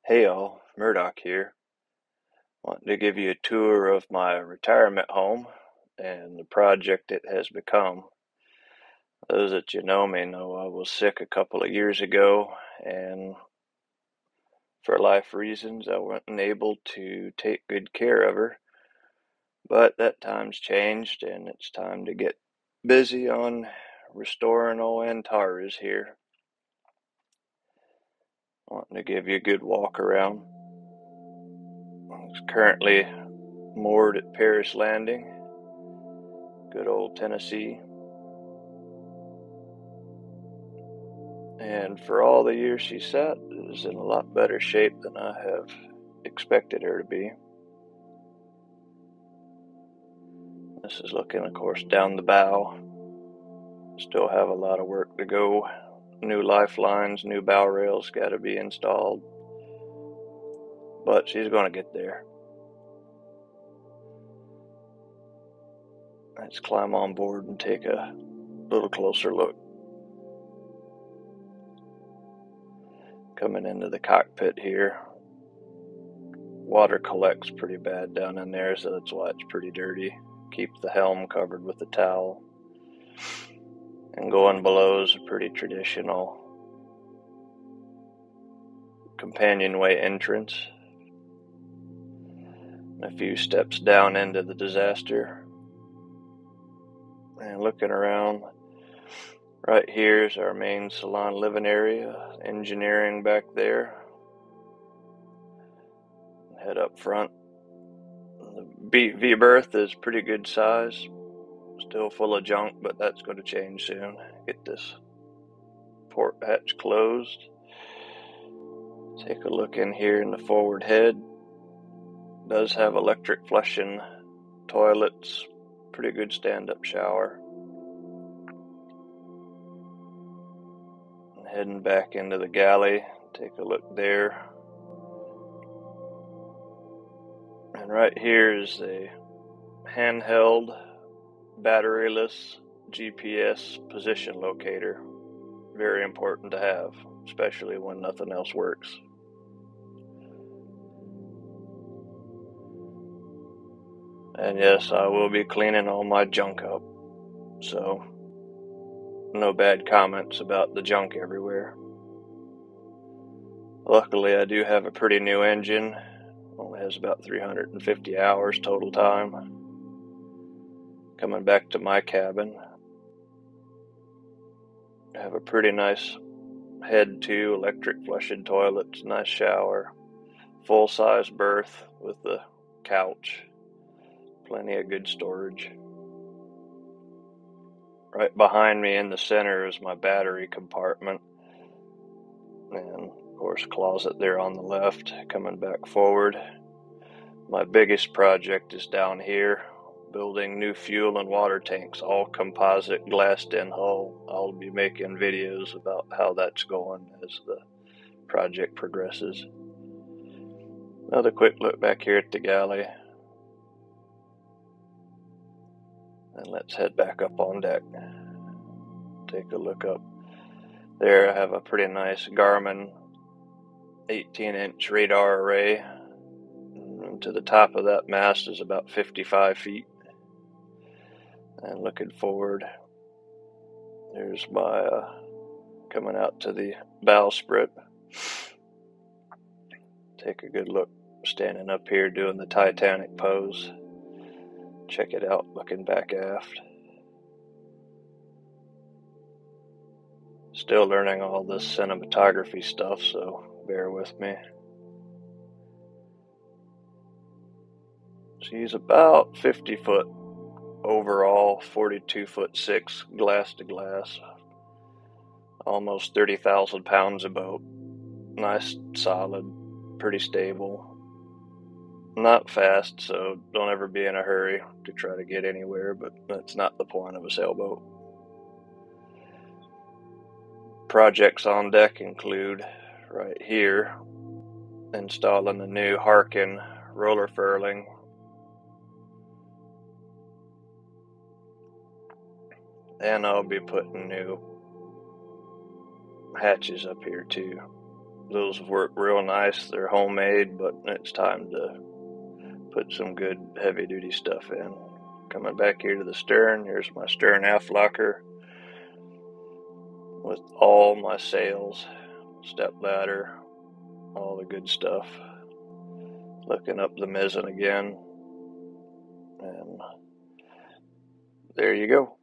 Hey all, Murdoch here. Wanting to give you a tour of my retirement home and the project it has become. Those that you know me know I was sick a couple of years ago, and for life reasons I wasn't able to take good care of her. But that time's changed, and it's time to get busy on restoring old Antares here. Wanting to give you a good walk around. It's currently moored at Paris Landing, good old Tennessee. And for all the years she sat, is in a lot better shape than I have expected her to be. This is looking, of course, down the bow. Still have a lot of work to go. New lifelines, new bow rails got to be installed. But she's going to get there. Let's climb on board and take a little closer look. Coming into the cockpit here. Water collects pretty bad down in there, so that's why it's pretty dirty. Keep the helm covered with a towel. And going below is a pretty traditional companionway entrance. And a few steps down into the disaster. And looking around, right here is our main salon living area. Engineering back there. Head up front. The V-berth is pretty good size. Still full of junk, but that's going to change soon. Get this port hatch closed. Take a look in here in the forward head. Does have electric flushing toilets. Pretty good stand-up shower. And heading back into the galley. Take a look there. And right here is a handheld, batteryless GPS position locator. Very important to have, especially when nothing else works. And yes, I will be cleaning all my junk up, so no bad comments about the junk everywhere. Luckily, I do have a pretty new engine. Only has about 350 hours total time. Coming back to my cabin, I have a pretty nice head to electric flushing toilets, nice shower, full-size berth with the couch, plenty of good storage. Right behind me in the center is my battery compartment, and of course closet there on the left. Coming back forward, my biggest project is down here, building new fuel and water tanks, all composite glassed-in hull. I'll be making videos about how that's going as the project progresses. Another quick look back here at the galley. And let's head back up on deck. Take a look up. There I have a pretty nice Garmin 18-inch radar array. And to the top of that mast is about 55 feet. And looking forward, there's my coming out to the bowsprit. Take a good look, standing up here doing the Titanic pose. Check it out, looking back aft. Still learning all this cinematography stuff, so bear with me. She's about 50 foot overall, 42 foot 6 glass to glass. Almost 30,000 pounds of boat. Nice, solid, pretty stable. Not fast, so don't ever be in a hurry to try to get anywhere, but that's not the point of a sailboat. Projects on deck include, right here, installing the new Harkin roller furling. And I'll be putting new hatches up here too. those work real nice. They're homemade, but it's time to put some good heavy-duty stuff in. Coming back here to the stern, here's my stern aft locker with all my sails, step ladder, all the good stuff. Looking up the mizzen again, and there you go.